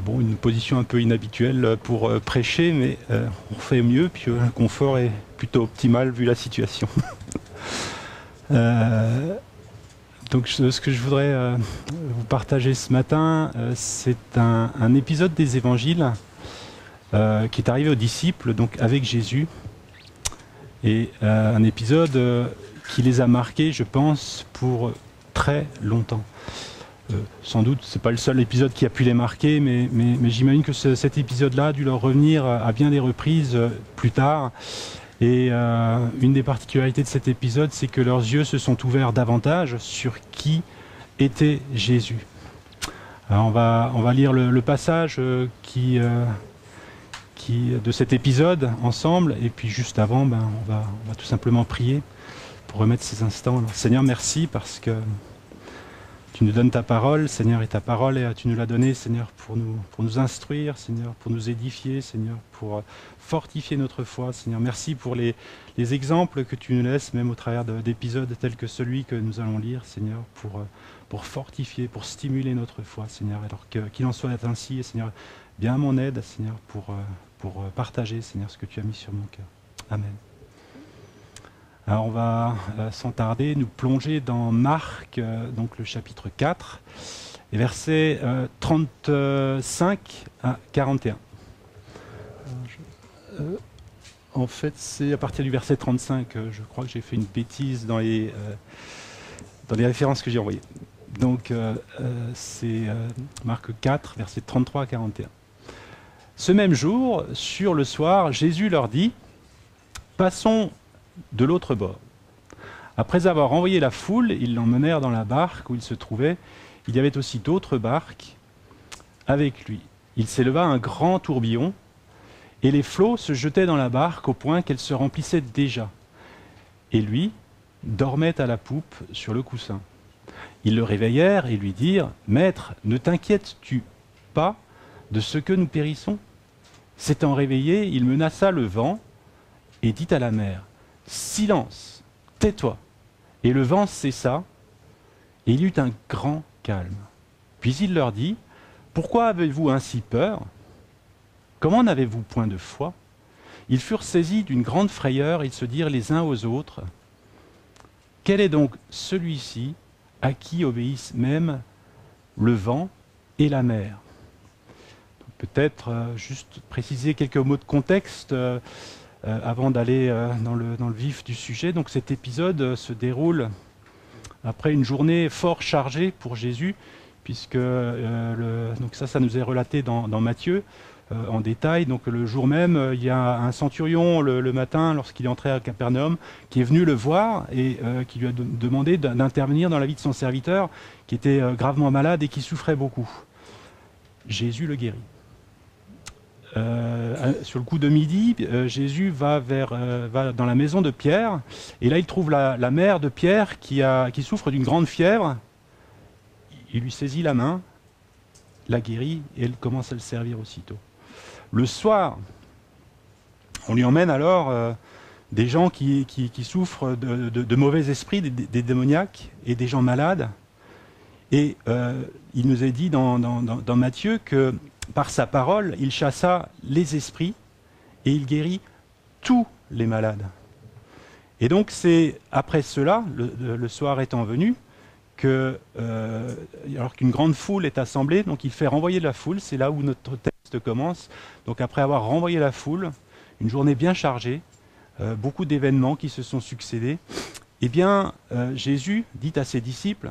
Bon, une position un peu inhabituelle pour prêcher, mais on fait mieux, puis le confort est plutôt optimal vu la situation. Euh, donc ce que je voudrais vous partager ce matin, c'est un épisode des évangiles qui est arrivé aux disciples, donc avec Jésus, et un épisode qui les a marqués, je pense, pour très longtemps. Sans doute, c'est pas le seul épisode qui a pu les marquer, mais j'imagine que cet épisode-là a dû leur revenir à bien des reprises plus tard. Et une des particularités de cet épisode, c'est que leurs yeux se sont ouverts davantage sur qui était Jésus. Alors on va lire le passage de cet épisode ensemble, et puis juste avant, on va tout simplement prier pour remettre ces instants. Alors, Seigneur, merci parce que tu nous donnes ta parole, Seigneur, et ta parole, et tu nous l'as donnée, Seigneur, pour nous instruire, Seigneur, pour nous édifier, Seigneur, pour fortifier notre foi, Seigneur. Merci pour les exemples que tu nous laisses, même au travers d'épisodes tels que celui que nous allons lire, Seigneur, pour fortifier, pour stimuler notre foi, Seigneur. Alors qu'il en soit ainsi, et Seigneur, viens à mon aide, Seigneur, pour partager, Seigneur, ce que tu as mis sur mon cœur. Amen. Alors on va sans tarder nous plonger dans Marc, donc le chapitre 4, et versets 35 à 41. En fait, c'est à partir du verset 35, je crois que j'ai fait une bêtise dans les références que j'ai envoyées. Donc c'est Marc 4, versets 33 à 41. Ce même jour, sur le soir, Jésus leur dit « Passons de l'autre bord. » Après avoir envoyé la foule, ils l'emmenèrent dans la barque où il se trouvait. Il y avait aussi d'autres barques avec lui. Il s'éleva un grand tourbillon, et les flots se jetaient dans la barque au point qu'elle se remplissait déjà. Et lui dormait à la poupe sur le coussin. Ils le réveillèrent et lui dirent « Maître, ne t'inquiètes-tu pas de ce que nous périssons ?» S'étant réveillé, il menaça le vent et dit à la mer « Silence, tais-toi !» Et le vent cessa, et il y eut un grand calme. Puis il leur dit « Pourquoi avez-vous ainsi peur ? Comment n'avez-vous point de foi ?» Ils furent saisis d'une grande frayeur, ils se dirent les uns aux autres « Quel est donc celui-ci à qui obéissent même le vent et la mer ?» Peut-être juste préciser quelques mots de contexte avant d'aller dans le vif du sujet. Donc cet épisode se déroule après une journée fort chargée pour Jésus, puisque donc ça nous est relaté dans Matthieu en détail. Donc le jour même, il y a un centurion le matin, lorsqu'il est entré à Capernaum, qui est venu le voir et qui lui a demandé d'intervenir dans la vie de son serviteur, qui était gravement malade et qui souffrait beaucoup. Jésus le guérit. Sur le coup de midi, Jésus va dans la maison de Pierre, et là il trouve la mère de Pierre qui souffre d'une grande fièvre. Il lui saisit la main, la guérit, et elle commence à le servir aussitôt. Le soir, on lui emmène alors des gens qui souffrent de mauvais esprits, des démoniaques, et des gens malades. Et il nous est dit dans Matthieu que par sa parole, il chassa les esprits et il guérit tous les malades. Et donc c'est après cela, le soir étant venu, alors qu'une grande foule est assemblée, donc il fait renvoyer la foule, c'est là où notre texte commence. Donc après avoir renvoyé la foule, une journée bien chargée, beaucoup d'événements qui se sont succédés, eh bien Jésus dit à ses disciples,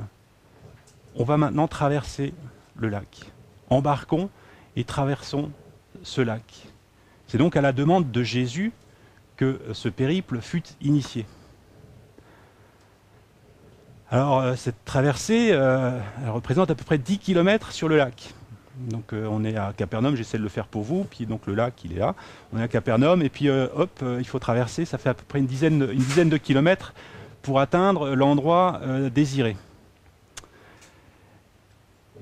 on va maintenant traverser le lac. Embarquons et traversons ce lac. C'est donc à la demande de Jésus que ce périple fut initié. Alors cette traversée, elle représente à peu près 10 km sur le lac. Donc on est à Capernaum, j'essaie de le faire pour vous, puis donc le lac il est là. On est à Capernaum et puis il faut traverser, ça fait à peu près une dizaine de kilomètres pour atteindre l'endroit désiré.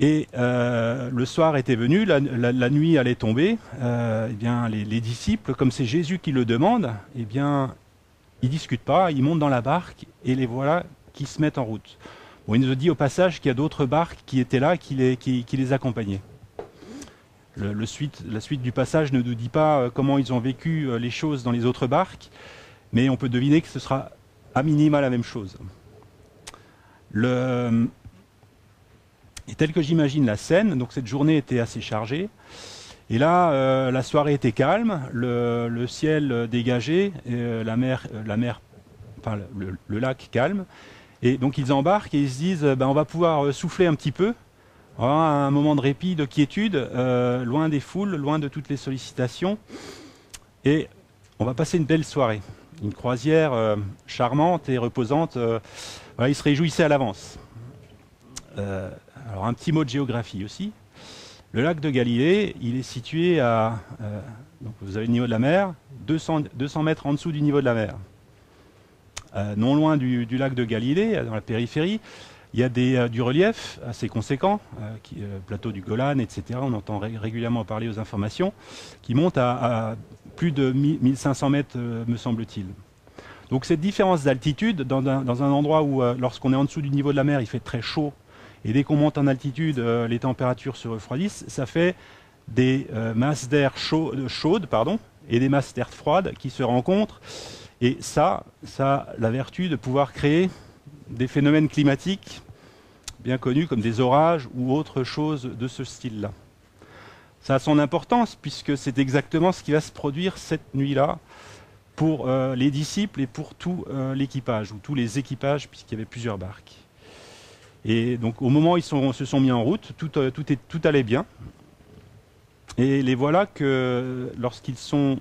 Et le soir était venu, la nuit allait tomber. Eh bien, les disciples, comme c'est Jésus qui le demande, eh bien, ils discutent pas, ils montent dans la barque et les voilà qui se mettent en route. Bon, il nous dit au passage qu'il y a d'autres barques qui étaient là, qui les accompagnaient. la suite du passage ne nous dit pas comment ils ont vécu les choses dans les autres barques, mais on peut deviner que ce sera à minima la même chose. Et tel que j'imagine la scène, donc cette journée était assez chargée, et là la soirée était calme, le ciel dégagé, la mer, enfin le lac calme, et donc ils embarquent et ils se disent on va pouvoir souffler un petit peu. Un moment de répit, de quiétude, loin des foules, loin de toutes les sollicitations. Et on va passer une belle soirée. Une croisière charmante et reposante. Voilà, ils se réjouissaient à l'avance. Alors un petit mot de géographie aussi. Le lac de Galilée, il est situé à... donc vous avez le niveau de la mer, 200 mètres en dessous du niveau de la mer. Non loin du lac de Galilée, dans la périphérie, il y a du relief assez conséquent, plateau du Golan, etc. On entend régulièrement parler aux informations, qui monte à plus de 1500 mètres, me semble-t-il. Donc cette différence d'altitude, dans un endroit où, lorsqu'on est en dessous du niveau de la mer, il fait très chaud, et dès qu'on monte en altitude, les températures se refroidissent, ça fait des masses d'air chaudes et des masses d'air froides qui se rencontrent. Et ça a la vertu de pouvoir créer des phénomènes climatiques bien connus comme des orages ou autre chose de ce style-là. Ça a son importance puisque c'est exactement ce qui va se produire cette nuit-là pour les disciples et pour tout l'équipage, ou tous les équipages, puisqu'il y avait plusieurs barques. Et donc au moment où ils se sont mis en route, tout allait bien. Et les voilà que lorsqu'ils sont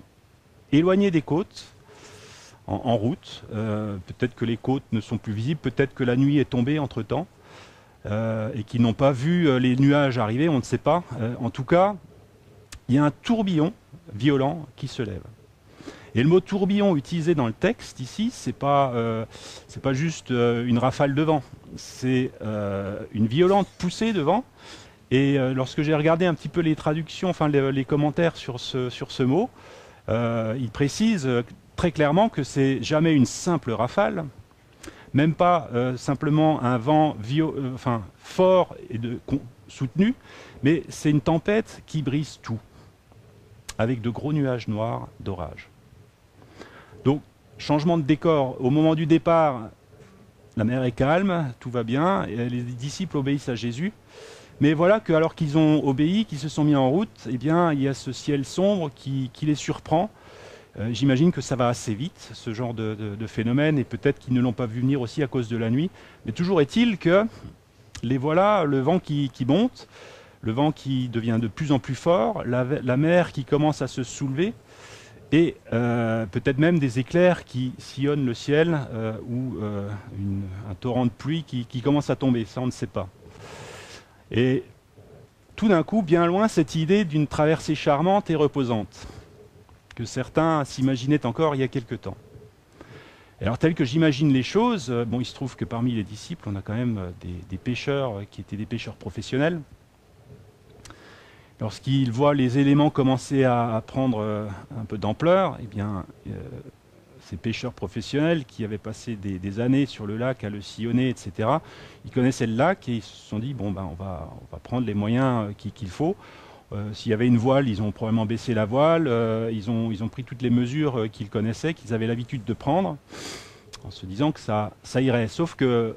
éloignés des côtes, en route, peut-être que les côtes ne sont plus visibles, peut-être que la nuit est tombée entre-temps, et qu'ils n'ont pas vu les nuages arriver, on ne sait pas. En tout cas, il y a un tourbillon violent qui se lève. Et le mot tourbillon utilisé dans le texte ici, c'est pas juste une rafale de vent, c'est une violente poussée de vent. Et lorsque j'ai regardé un petit peu les traductions, enfin les commentaires sur ce mot, il précise très clairement que c'est jamais une simple rafale, même pas simplement un vent fort et soutenu, mais c'est une tempête qui brise tout, avec de gros nuages noirs d'orage. Donc, changement de décor. Au moment du départ, la mer est calme, tout va bien, et les disciples obéissent à Jésus. Mais voilà que, alors qu'ils ont obéi, qu'ils se sont mis en route, eh bien, il y a ce ciel sombre qui les surprend. J'imagine que ça va assez vite, ce genre de phénomène, et peut-être qu'ils ne l'ont pas vu venir aussi à cause de la nuit. Mais toujours est-il que les voilà, le vent qui monte, le vent qui devient de plus en plus fort, la mer qui commence à se soulever, et peut-être même des éclairs qui sillonnent le ciel, ou un torrent de pluie qui commence à tomber, ça on ne sait pas. Et tout d'un coup, bien loin, cette idée d'une traversée charmante et reposante, que certains s'imaginaient encore il y a quelque temps. Et alors, tel que j'imagine les choses, il se trouve que parmi les disciples, on a quand même des pêcheurs qui étaient des pêcheurs professionnels. Lorsqu'ils voient les éléments commencer à prendre un peu d'ampleur, eh bien, ces pêcheurs professionnels qui avaient passé des années sur le lac à le sillonner, etc., ils connaissaient le lac et ils se sont dit, on va prendre les moyens qu'il faut. S'il y avait une voile, ils ont probablement baissé la voile, ils ont pris toutes les mesures qu'ils connaissaient, qu'ils avaient l'habitude de prendre, en se disant que ça irait. Sauf que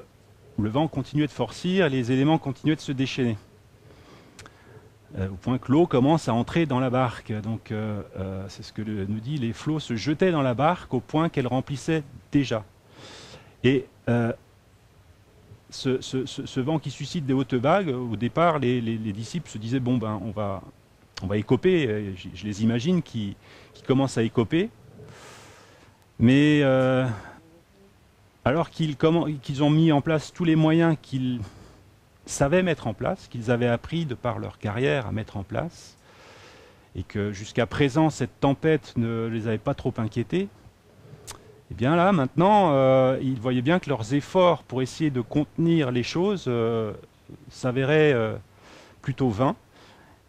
le vent continuait de forcir, les éléments continuaient de se déchaîner. Au point que l'eau commence à entrer dans la barque. Donc c'est ce que nous dit, les flots se jetaient dans la barque au point qu'elle remplissait déjà. Et ce vent qui suscite des hautes vagues, au départ, les disciples se disaient, on va écoper, je les imagine qui commencent à écoper. Mais alors qu'ils ont mis en place tous les moyens qu'ils savaient mettre en place, qu'ils avaient appris de par leur carrière à mettre en place, et que jusqu'à présent cette tempête ne les avait pas trop inquiétés, et bien là maintenant ils voyaient bien que leurs efforts pour essayer de contenir les choses s'avéraient plutôt vains,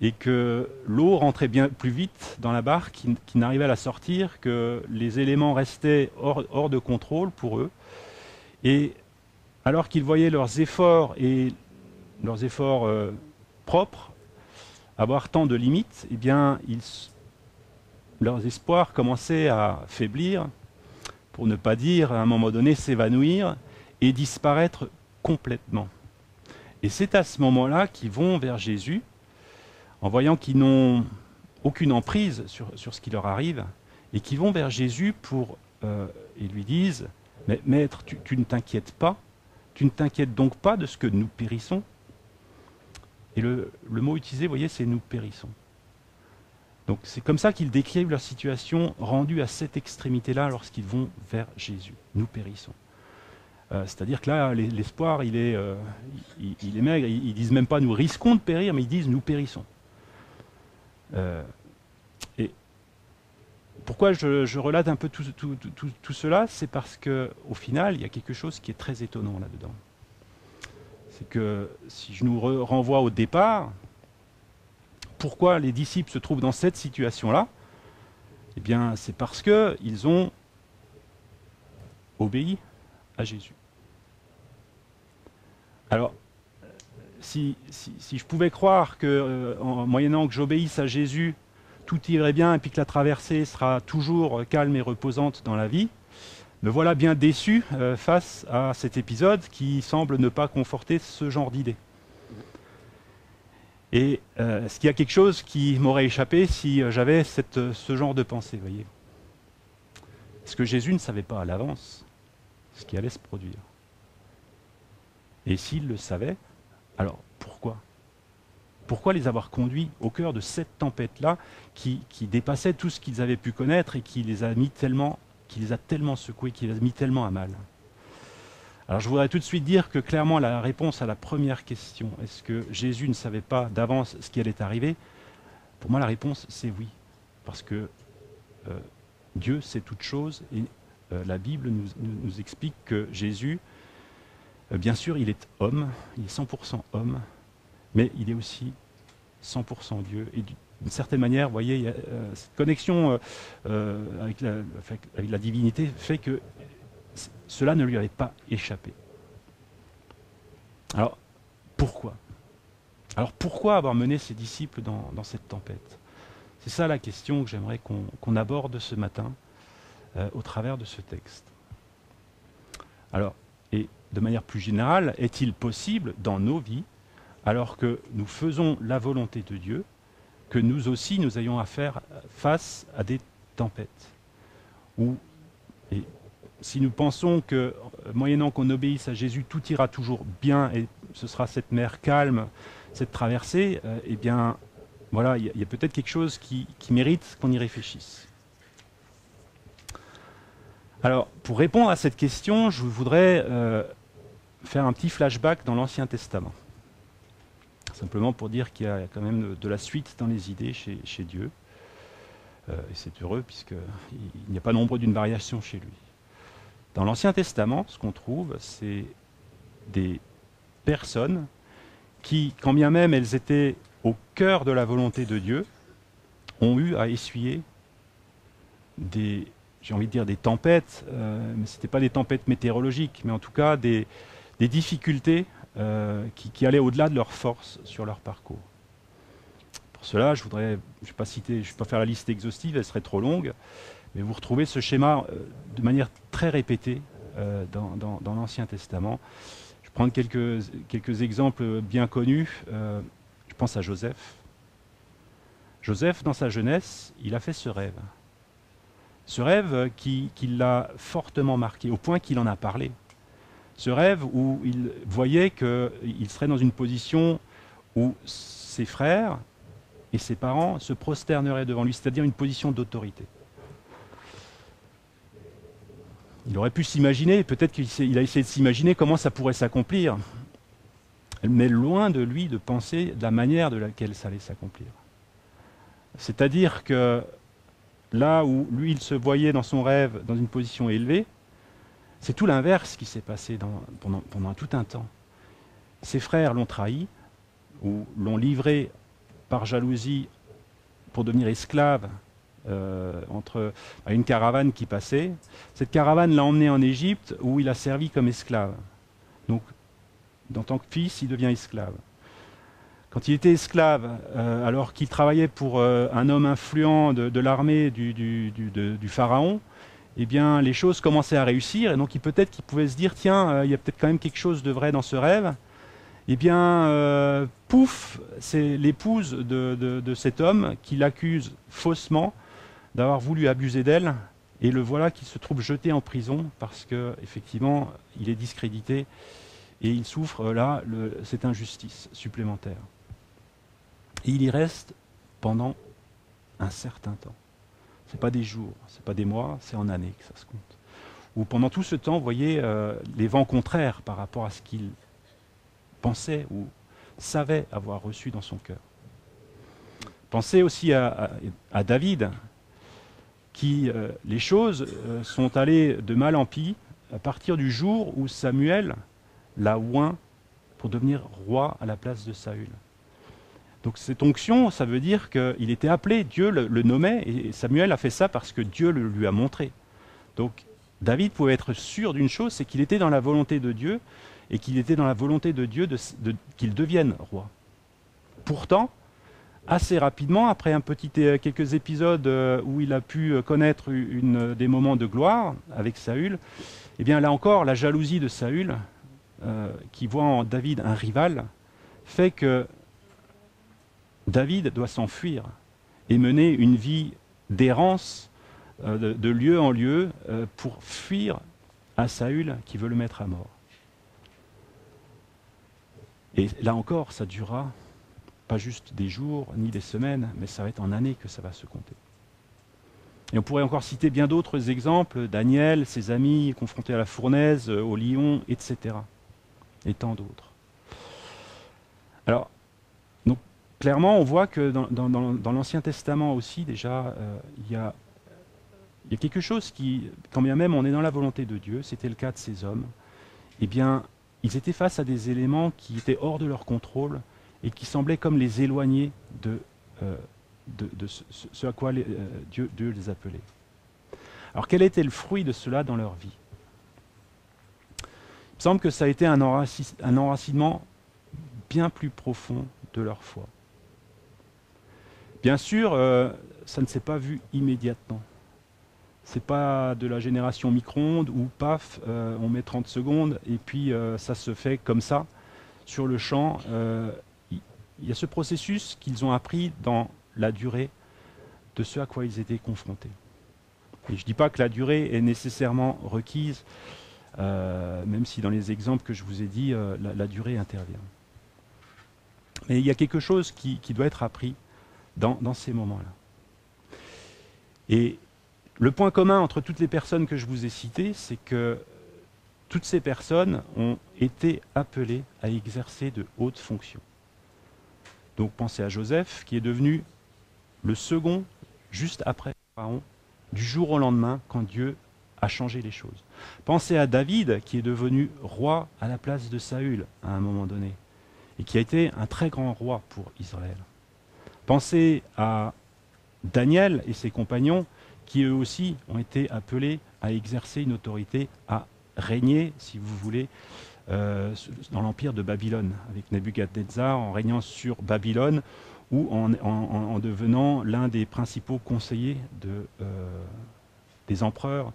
et que l'eau rentrait bien plus vite dans la barque, qu'ils n'arrivaient à la sortir, que les éléments restaient hors de contrôle pour eux, et alors qu'ils voyaient leurs efforts propres avoir tant de limites, eh bien, leurs espoirs commençaient à faiblir, pour ne pas dire à un moment donné s'évanouir et disparaître complètement. Et c'est à ce moment-là qu'ils vont vers Jésus, en voyant qu'ils n'ont aucune emprise sur ce qui leur arrive, et qui vont vers Jésus et lui disent « Mais maître, tu ne t'inquiètes pas, tu ne t'inquiètes donc pas de ce que nous périssons ?» Et le mot utilisé, vous voyez, c'est « nous périssons ». Donc c'est comme ça qu'ils décrivent leur situation rendue à cette extrémité-là lorsqu'ils vont vers Jésus. « Nous périssons ». C'est-à-dire que là, l'espoir, il est maigre. Ils disent même pas « nous risquons de périr », mais ils disent « nous périssons ». Et pourquoi je relate un peu tout cela, c'est parce qu'au final, il y a quelque chose qui est très étonnant là-dedans. C'est que si je nous renvoie au départ, pourquoi les disciples se trouvent dans cette situation-là? Eh bien, c'est parce qu'ils ont obéi à Jésus. Alors, si je pouvais croire que, en moyennant que j'obéisse à Jésus, tout irait bien et puis que la traversée sera toujours calme et reposante dans la vie, me voilà bien déçu face à cet épisode qui semble ne pas conforter ce genre d'idée. Et est-ce qu'il y a quelque chose qui m'aurait échappé si j'avais ce genre de pensée, voyez? Est-ce que Jésus ne savait pas à l'avance ce qui allait se produire? Et s'il le savait, alors pourquoi? Pourquoi les avoir conduits au cœur de cette tempête-là qui dépassait tout ce qu'ils avaient pu connaître et qui les a tellement secoués, qui les a mis tellement à mal? Alors je voudrais tout de suite dire que clairement la réponse à la première question, est-ce que Jésus ne savait pas d'avance ce qui allait arriver? Pour moi la réponse c'est oui, parce que Dieu sait toutes choses et la Bible nous explique que Jésus, bien sûr il est homme, il est 100% homme, mais il est aussi 100% Dieu. Et d'une certaine manière, vous voyez, cette connexion avec la divinité fait que cela ne lui avait pas échappé. Alors, pourquoi? Alors, pourquoi avoir mené ses disciples dans cette tempête? C'est ça la question que j'aimerais qu'on aborde ce matin au travers de ce texte. Alors, et de manière plus générale, est-il possible dans nos vies, alors que nous faisons la volonté de Dieu, que nous aussi nous ayons à faire face à des tempêtes? Et si nous pensons que, moyennant qu'on obéisse à Jésus, tout ira toujours bien et ce sera cette mer calme, cette traversée, eh bien, voilà, il y a peut-être quelque chose qui mérite qu'on y réfléchisse. Alors, pour répondre à cette question, je voudrais faire un petit flashback dans l'Ancien Testament. Simplement pour dire qu'il y a quand même de la suite dans les idées chez Dieu. Et c'est heureux puisqu'il n'y a pas nombre d'une variation chez lui. Dans l'Ancien Testament, ce qu'on trouve, c'est des personnes qui, quand bien même elles étaient au cœur de la volonté de Dieu, ont eu à essuyer des tempêtes, mais ce n'étaient pas des tempêtes météorologiques, mais en tout cas des difficultés qui allaient au-delà de leurs forces sur leur parcours. Pour cela, je ne vais pas faire la liste exhaustive, elle serait trop longue, mais vous retrouvez ce schéma de manière très répétée dans l'Ancien Testament. Je vais prendre quelques exemples bien connus. Je pense à Joseph. Joseph, dans sa jeunesse, il a fait ce rêve. Ce rêve qui l'a fortement marqué, au point qu'il en a parlé. Ce rêve où il voyait qu'il serait dans une position où ses frères et ses parents se prosterneraient devant lui, c'est-à-dire une position d'autorité. Il aurait pu s'imaginer, peut-être qu'il a essayé de s'imaginer comment ça pourrait s'accomplir, mais loin de lui de penser de la manière de laquelle ça allait s'accomplir. C'est-à-dire que là où lui, il se voyait dans son rêve dans une position élevée, c'est tout l'inverse qui s'est passé pendant tout un temps. Ses frères l'ont trahi, ou l'ont livré par jalousie pour devenir esclave à une caravane qui passait. Cette caravane l'a emmené en Égypte où il a servi comme esclave. Donc, en tant que fils, il devient esclave. quand il était esclave, alors qu'il travaillait pour un homme influent de l'armée du pharaon, eh bien, les choses commençaient à réussir, et donc peut-être qu'il pouvait se dire, tiens, il y a peut-être quand même quelque chose de vrai dans ce rêve. Eh bien, pouf, c'est l'épouse de cet homme qui l'accuse faussement d'avoir voulu abuser d'elle, et le voilà qui se trouve jeté en prison parce que effectivement, il est discrédité et il souffre là cette injustice supplémentaire. Et il y reste pendant un certain temps. Ce n'est pas des jours, ce n'est pas des mois, c'est en années que ça se compte. Ou pendant tout ce temps, vous voyez les vents contraires par rapport à ce qu'il pensait ou savait avoir reçu dans son cœur. Pensez aussi à David, qui les choses sont allées de mal en pis à partir du jour où Samuel l'a oint pour devenir roi à la place de Saül. Donc cette onction, ça veut dire qu'il était appelé, Dieu le nommait, et Samuel a fait ça parce que Dieu le lui a montré. Donc David pouvait être sûr d'une chose, c'est qu'il était dans la volonté de Dieu, et qu'il était dans la volonté de Dieu qu'il devienne roi. Pourtant, assez rapidement, après quelques épisodes où il a pu connaître des moments de gloire avec Saül, eh bien là encore, la jalousie de Saül, qui voit en David un rival, fait que David doit s'enfuir et mener une vie d'errance de lieu en lieu pour fuir à Saül qui veut le mettre à mort. Et là encore, ça durera pas juste des jours ni des semaines, mais ça va être en années que ça va se compter. Et on pourrait encore citer bien d'autres exemples, Daniel, ses amis confrontés à la fournaise, au lion, etc. Et tant d'autres. Alors, donc, clairement, on voit que dans l'Ancien Testament aussi, déjà, il y a quelque chose qui, quand bien même on est dans la volonté de Dieu, c'était le cas de ces hommes, eh bien, ils étaient face à des éléments qui étaient hors de leur contrôle et qui semblaient comme les éloigner de ce à quoi Dieu les appelait. Alors quel était le fruit de cela dans leur vie? Il me semble que ça a été un enracinement bien plus profond de leur foi. Bien sûr, ça ne s'est pas vu immédiatement. Ce n'est pas de la génération micro-ondes où, paf, on met 30 secondes et puis ça se fait comme ça, sur le champ. Il y a ce processus qu'ils ont appris dans la durée de ce à quoi ils étaient confrontés. Et je ne dis pas que la durée est nécessairement requise, même si dans les exemples que je vous ai dit, la durée intervient. Mais il y a quelque chose qui doit être appris dans ces moments-là. Et le point commun entre toutes les personnes que je vous ai citées, c'est que toutes ces personnes ont été appelées à exercer de hautes fonctions. Donc pensez à Joseph, qui est devenu le second, juste après Pharaon, du jour au lendemain, quand Dieu a changé les choses. Pensez à David, qui est devenu roi à la place de Saül, à un moment donné, et qui a été un très grand roi pour Israël. Pensez à Daniel et ses compagnons, qui eux aussi ont été appelés à exercer une autorité, à régner, si vous voulez, dans l'empire de Babylone, avec Nebuchadnezzar, en régnant sur Babylone, ou en devenant l'un des principaux conseillers des empereurs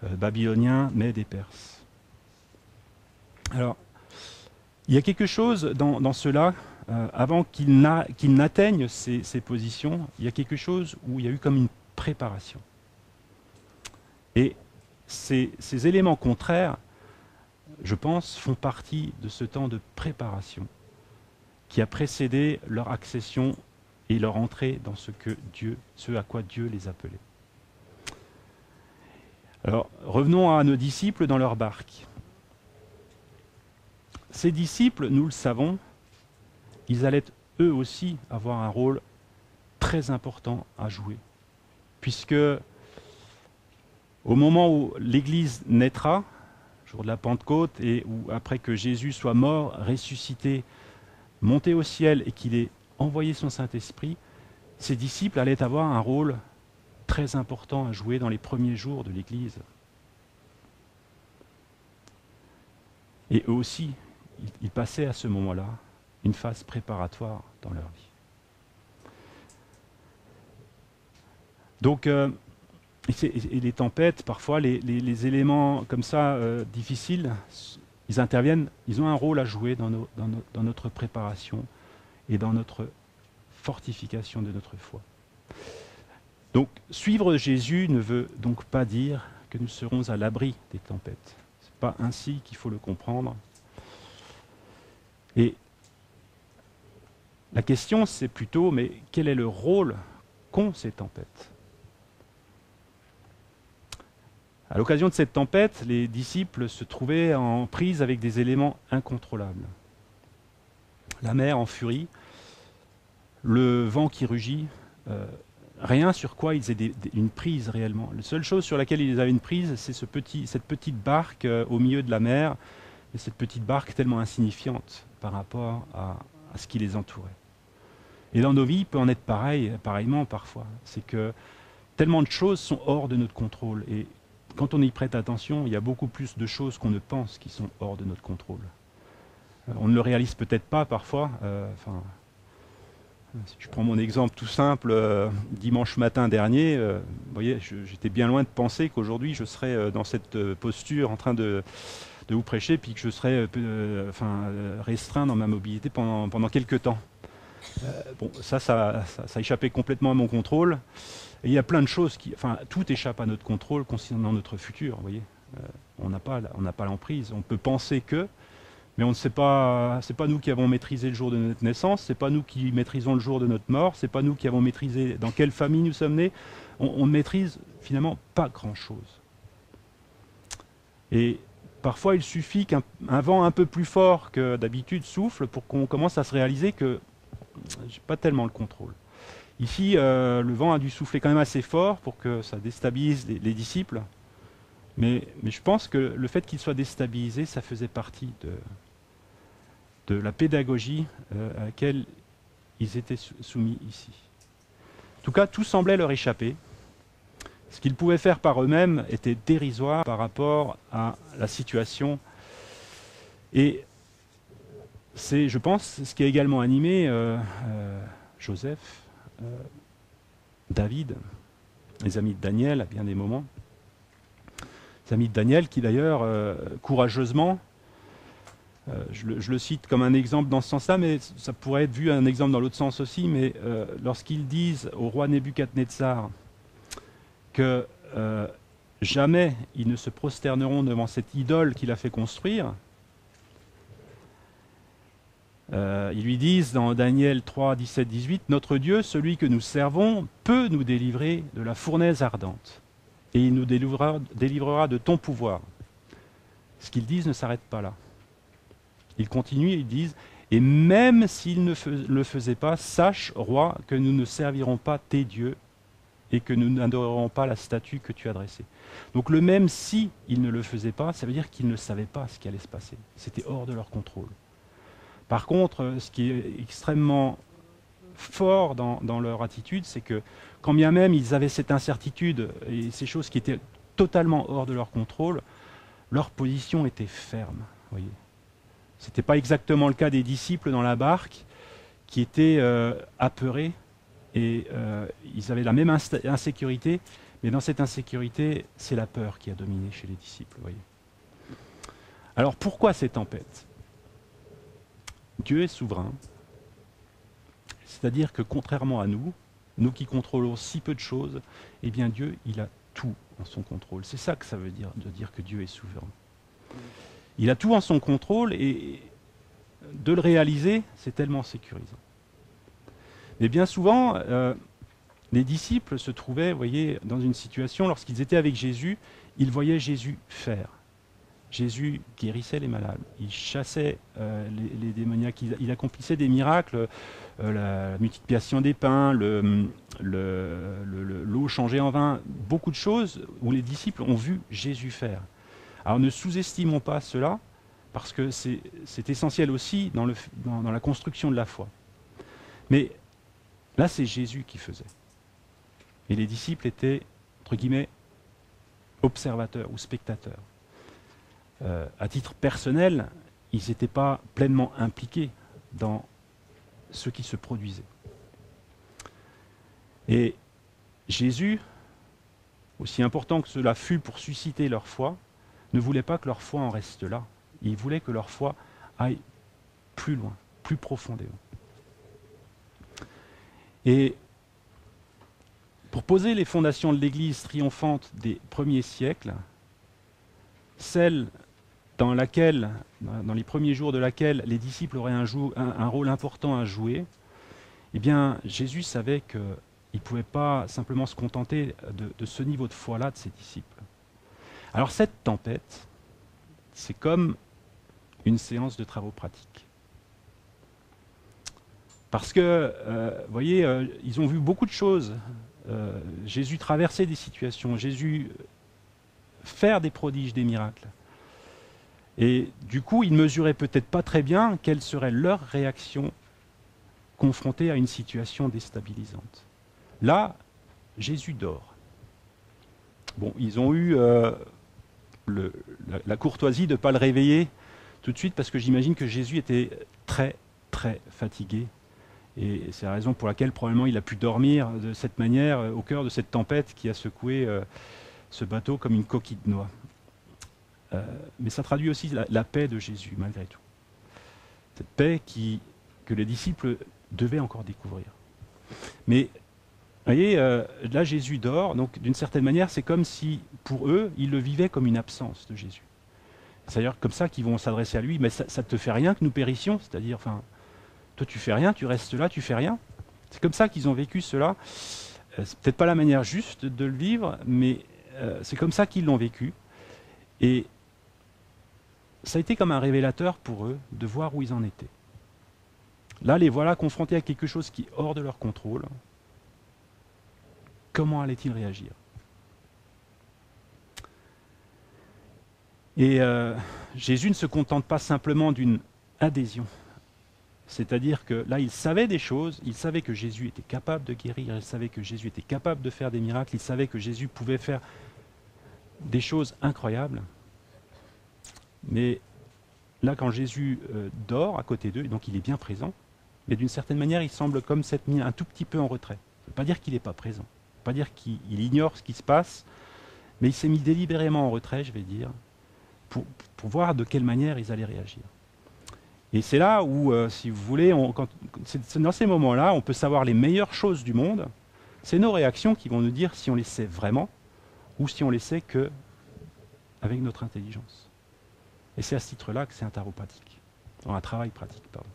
babyloniens, Mèdes et Perses. Alors, il y a quelque chose dans cela, avant qu'il n'atteigne ces positions, il y a quelque chose où il y a eu comme une préparation. Et ces éléments contraires, je pense, font partie de ce temps de préparation qui a précédé leur accession et leur entrée dans ce à quoi Dieu les appelait. Alors, revenons à nos disciples dans leur barque. Ces disciples, nous le savons, ils allaient eux aussi avoir un rôle très important à jouer, puisque au moment où l'Église naîtra, jour de la Pentecôte, et où après que Jésus soit mort, ressuscité, monté au ciel et qu'il ait envoyé son Saint-Esprit, ses disciples allaient avoir un rôle très important à jouer dans les premiers jours de l'Église. Et eux aussi, ils passaient à ce moment-là une phase préparatoire dans leur vie. Donc, et les tempêtes, parfois, les éléments comme ça difficiles, ils interviennent, ils ont un rôle à jouer dans notre préparation et dans notre fortification de notre foi. Donc, suivre Jésus ne veut donc pas dire que nous serons à l'abri des tempêtes. Ce n'est pas ainsi qu'il faut le comprendre. Et la question, c'est plutôt, mais quel est le rôle qu'ont ces tempêtes ? À l'occasion de cette tempête, les disciples se trouvaient en prise avec des éléments incontrôlables. La mer en furie, le vent qui rugit, rien sur quoi ils aient une prise réellement. La seule chose sur laquelle ils avaient une prise, c'est cette petite barque au milieu de la mer, et cette petite barque tellement insignifiante par rapport à ce qui les entourait. Et dans nos vies, il peut en être pareillement parfois. C'est que tellement de choses sont hors de notre contrôle. Et quand on y prête attention, il y a beaucoup plus de choses qu'on ne pense qui sont hors de notre contrôle. On ne le réalise peut-être pas parfois. Si je prends mon exemple tout simple, dimanche matin dernier, vous voyez, j'étais bien loin de penser qu'aujourd'hui je serais dans cette posture en train de vous prêcher, puis que je serais restreint dans ma mobilité pendant quelques temps. Bon, ça échappait complètement à mon contrôle. Et il y a plein de choses tout échappe à notre contrôle concernant notre futur. Vous voyez, on n'a pas l'emprise. On peut penser que, mais on ne sait pas. C'est pas nous qui avons maîtrisé le jour de notre naissance. C'est pas nous qui maîtrisons le jour de notre mort. C'est pas nous qui avons maîtrisé dans quelle famille nous sommes nés. On ne maîtrise finalement pas grand-chose. Et parfois, il suffit qu'un vent un peu plus fort que d'habitude souffle pour qu'on commence à se réaliser que j'ai pas tellement le contrôle. Ici, le vent a dû souffler quand même assez fort pour que ça déstabilise les disciples. Mais je pense que le fait qu'ils soient déstabilisés, ça faisait partie de la pédagogie à laquelle ils étaient soumis ici. En tout cas, tout semblait leur échapper. Ce qu'ils pouvaient faire par eux-mêmes était dérisoire par rapport à la situation. Et c'est, je pense, ce qui a également animé Joseph, David, les amis de Daniel à bien des moments. Les amis de Daniel qui d'ailleurs, courageusement, je le cite comme un exemple dans ce sens-là, mais ça pourrait être vu un exemple dans l'autre sens aussi, mais lorsqu'ils disent au roi Nebuchadnezzar que jamais ils ne se prosterneront devant cette idole qu'il a fait construire, ils lui disent dans Daniel 3, 17, 18, « Notre Dieu, celui que nous servons, peut nous délivrer de la fournaise ardente, et il nous délivrera de ton pouvoir. » Ce qu'ils disent ne s'arrête pas là. Ils continuent et ils disent, « Et même s'ils ne le faisaient pas, sache, roi, que nous ne servirons pas tes dieux, et que nous n'adorerons pas la statue que tu as dressée. » Donc le même si ils ne le faisaient pas, ça veut dire qu'ils ne savaient pas ce qui allait se passer. C'était hors de leur contrôle. Par contre, ce qui est extrêmement fort dans leur attitude, c'est que quand bien même ils avaient cette incertitude et ces choses qui étaient totalement hors de leur contrôle, leur position était ferme. Voyez. Ce n'était pas exactement le cas des disciples dans la barque qui étaient apeurés et ils avaient la même insécurité, mais dans cette insécurité, c'est la peur qui a dominé chez les disciples. Voyez. Alors pourquoi ces tempêtes ? Dieu est souverain, c'est-à-dire que contrairement à nous qui contrôlons si peu de choses, eh bien Dieu, il a tout en son contrôle. C'est ça que ça veut dire, de dire que Dieu est souverain. Il a tout en son contrôle et de le réaliser, c'est tellement sécurisant. Mais bien souvent, les disciples se trouvaient, vous voyez, dans une situation, lorsqu'ils étaient avec Jésus, ils voyaient Jésus faire. Jésus guérissait les malades, il chassait les démoniaques, il accomplissait des miracles, la multiplication des pains, l'eau changée en vin, beaucoup de choses où les disciples ont vu Jésus faire. Alors ne sous-estimons pas cela, parce que c'est essentiel aussi dans la construction de la foi. Mais là, c'est Jésus qui faisait. Et les disciples étaient, entre guillemets, observateurs ou spectateurs. À titre personnel, ils n'étaient pas pleinement impliqués dans ce qui se produisait. Et Jésus, aussi important que cela fut pour susciter leur foi, ne voulait pas que leur foi en reste là. Il voulait que leur foi aille plus loin, plus profondément. Et pour poser les fondations de l'Église triomphante des premiers siècles, celle dans les premiers jours de laquelle les disciples auraient un rôle important à jouer, eh bien, Jésus savait qu'il ne pouvait pas simplement se contenter de ce niveau de foi-là de ses disciples. Alors cette tempête, c'est comme une séance de travaux pratiques. Parce que, vous voyez, ils ont vu beaucoup de choses. Jésus traversait des situations, Jésus faire des prodiges, des miracles. Et du coup, ils ne mesuraient peut-être pas très bien quelle serait leur réaction confrontée à une situation déstabilisante. Là, Jésus dort. Bon, ils ont eu la courtoisie de ne pas le réveiller tout de suite, parce que j'imagine que Jésus était très, très fatigué. Et c'est la raison pour laquelle probablement il a pu dormir de cette manière au cœur de cette tempête qui a secoué ce bateau comme une coquille de noix. Mais ça traduit aussi la paix de Jésus, malgré tout. Cette paix que les disciples devaient encore découvrir. Mais, vous voyez, là Jésus dort, donc d'une certaine manière, c'est comme si, pour eux, ils le vivaient comme une absence de Jésus. C'est d'ailleurs comme ça qu'ils vont s'adresser à lui, mais ça ne te fait rien que nous périssions, c'est-à-dire, enfin, toi tu fais rien, tu restes là, tu fais rien. C'est comme ça qu'ils ont vécu cela. C'est peut-être pas la manière juste de le vivre, mais c'est comme ça qu'ils l'ont vécu. Et ça a été comme un révélateur pour eux de voir où ils en étaient. Là, les voilà confrontés à quelque chose qui est hors de leur contrôle. Comment allaient-ils réagir? Et Jésus ne se contente pas simplement d'une adhésion. C'est-à-dire que là, il savait des choses, il savait que Jésus était capable de guérir, il savait que Jésus était capable de faire des miracles, il savait que Jésus pouvait faire des choses incroyables. Mais là, quand Jésus dort à côté d'eux, donc il est bien présent, mais d'une certaine manière, il semble comme s'être mis un tout petit peu en retrait. Ça ne veut pas dire qu'il n'est pas présent, ça ne veut pas dire qu'il ignore ce qui se passe, mais il s'est mis délibérément en retrait, je vais dire, pour voir de quelle manière ils allaient réagir. Et c'est là où, si vous voulez, c'est dans ces moments-là, on peut savoir les meilleures choses du monde. C'est nos réactions qui vont nous dire si on les sait vraiment ou si on les sait que avec notre intelligence. Et c'est à ce titre-là que c'est un tarot pratique, un travail pratique, pardon.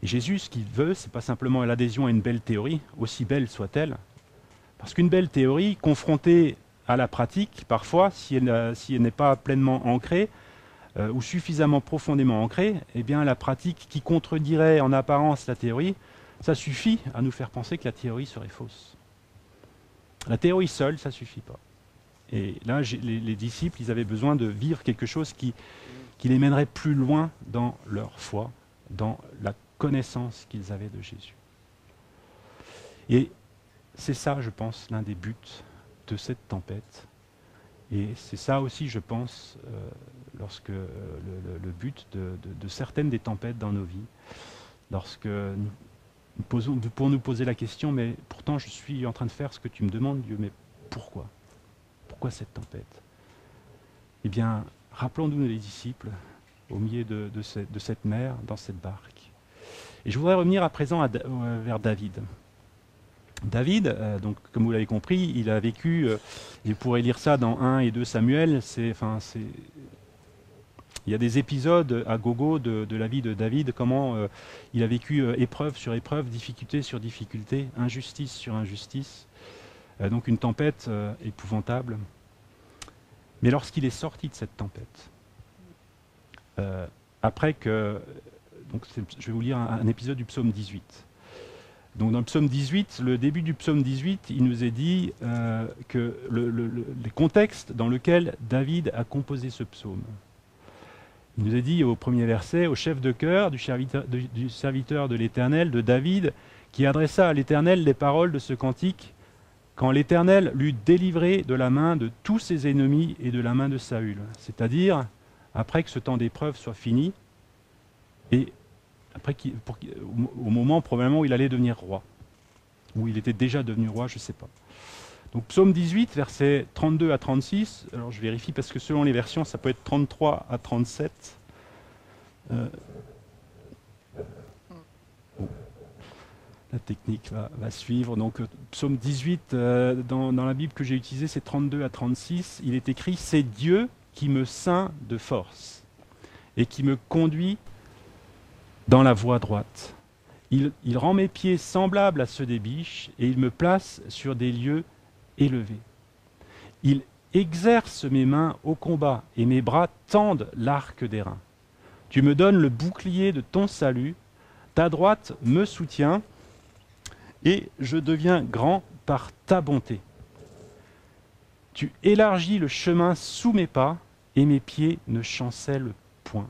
Et Jésus, ce qu'il veut, c'est pas simplement l'adhésion à une belle théorie, aussi belle soit-elle, parce qu'une belle théorie, confrontée à la pratique, parfois, si elle n'est pas pleinement ancrée, ou suffisamment profondément ancrée, eh bien la pratique qui contredirait en apparence la théorie, ça suffit à nous faire penser que la théorie serait fausse. La théorie seule, ça ne suffit pas. Et là, les disciples, ils avaient besoin de vivre quelque chose qui les mènerait plus loin dans leur foi, dans la connaissance qu'ils avaient de Jésus. Et c'est ça, je pense, l'un des buts de cette tempête. Et c'est ça aussi, je pense, lorsque le but de certaines des tempêtes dans nos vies, lorsque nous pourrons nous poser la question, mais pourtant je suis en train de faire ce que tu me demandes, Dieu, mais pourquoi? Pourquoi cette tempête? Eh bien, rappelons-nous les disciples au milieu de cette mer, dans cette barque. Et je voudrais revenir à présent vers David. David, donc, comme vous l'avez compris, il a vécu, vous pourrez lire ça dans 1 et 2 Samuel, il y a des épisodes à gogo de la vie de David, comment il a vécu épreuve sur épreuve, difficulté sur difficulté, injustice sur injustice, donc une tempête épouvantable. Mais lorsqu'il est sorti de cette tempête, après que, donc je vais vous lire un épisode du psaume 18. Donc dans le psaume 18, le début du psaume 18, il nous est dit que les contextes dans lesquels David a composé ce psaume. Il nous est dit au premier verset, au chef de chœur du serviteur de l'Éternel, de David, qui adressa à l'Éternel les paroles de ce cantique, quand l'Éternel l'eut délivré de la main de tous ses ennemis et de la main de Saül. C'est-à-dire, après que ce temps d'épreuve soit fini, et au moment probablement où il allait devenir roi, ou il était déjà devenu roi, je ne sais pas. Donc psaume 18, versets 32 à 36, alors je vérifie parce que selon les versions, ça peut être 33 à 37. La technique va suivre. Donc psaume 18, dans la Bible que j'ai utilisée, c'est 32 à 36. Il est écrit « C'est Dieu qui me ceint de force et qui me conduit dans la voie droite. Il rend mes pieds semblables à ceux des biches et il me place sur des lieux élevés. Il exerce mes mains au combat et mes bras tendent l'arc d'airain. Tu me donnes le bouclier de ton salut, ta droite me soutient et je deviens grand par ta bonté. Tu élargis le chemin sous mes pas et mes pieds ne chancellent point. »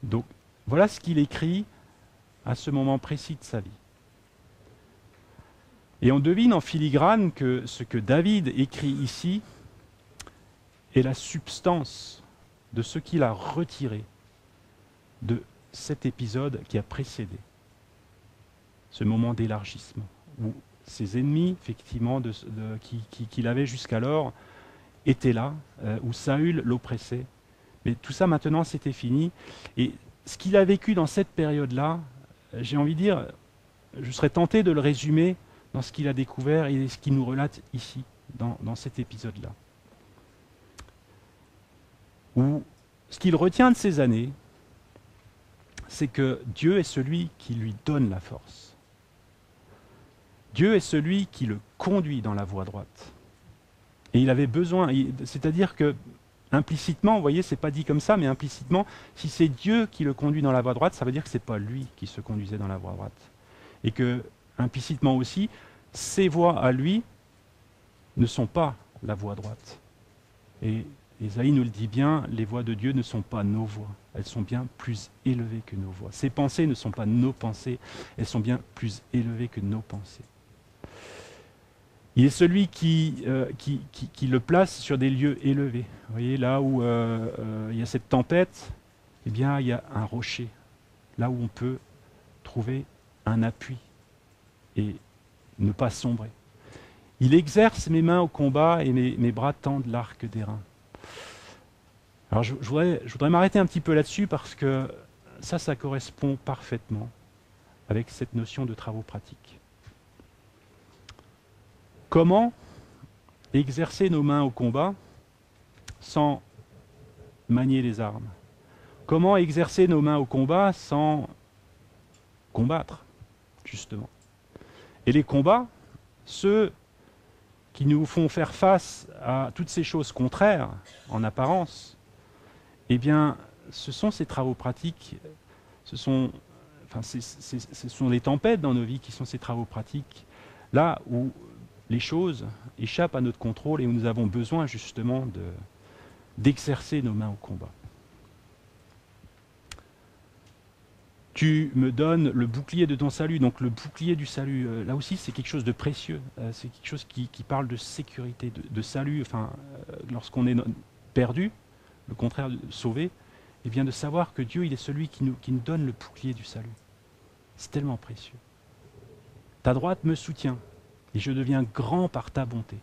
Donc, voilà ce qu'il écrit à ce moment précis de sa vie. Et on devine en filigrane que ce que David écrit ici est la substance de ce qu'il a retiré de cet épisode qui a précédé ce moment d'élargissement, où ses ennemis, effectivement, qu'il avait jusqu'alors, étaient là, où Saül l'oppressait. Mais tout ça, maintenant, c'était fini. Et ce qu'il a vécu dans cette période-là, j'ai envie de dire, je serais tenté de le résumer dans ce qu'il a découvert et ce qu'il nous relate ici, dans cet épisode-là. Où ce qu'il retient de ces années, c'est que Dieu est celui qui lui donne la force. Dieu est celui qui le conduit dans la voie droite. Et il avait besoin, c'est-à-dire que implicitement, vous voyez, c'est pas dit comme ça, mais implicitement, si c'est Dieu qui le conduit dans la voie droite, ça veut dire que c'est pas lui qui se conduisait dans la voie droite. Et que, implicitement aussi, ses voies à lui ne sont pas la voie droite. Et Ésaïe nous le dit bien, les voies de Dieu ne sont pas nos voies, elles sont bien plus élevées que nos voies. Ses pensées ne sont pas nos pensées, elles sont bien plus élevées que nos pensées. Il est celui qui le place sur des lieux élevés. Vous voyez, là où il y a cette tempête, eh bien, il y a un rocher, là où on peut trouver un appui et ne pas sombrer. Il exerce mes mains au combat et mes bras tendent l'arc d'airain. Alors je voudrais m'arrêter un petit peu là-dessus parce que ça correspond parfaitement avec cette notion de travaux pratiques. Comment exercer nos mains au combat sans manier les armes? Comment exercer nos mains au combat sans combattre, justement? Et les combats, ceux qui nous font faire face à toutes ces choses contraires, en apparence, eh bien, ce sont ces travaux pratiques, ce sont les tempêtes dans nos vies qui sont ces travaux pratiques, là où les choses échappent à notre contrôle et où nous avons besoin justement d'exercer nos mains au combat. Tu me donnes le bouclier de ton salut. Donc le bouclier du salut, là aussi c'est quelque chose de précieux, c'est quelque chose qui parle de sécurité, de salut, lorsqu'on est perdu, le contraire de sauvé, et bien de savoir que Dieu il est celui qui nous donne le bouclier du salut. C'est tellement précieux. Ta droite me soutient. Et je deviens grand par ta bonté.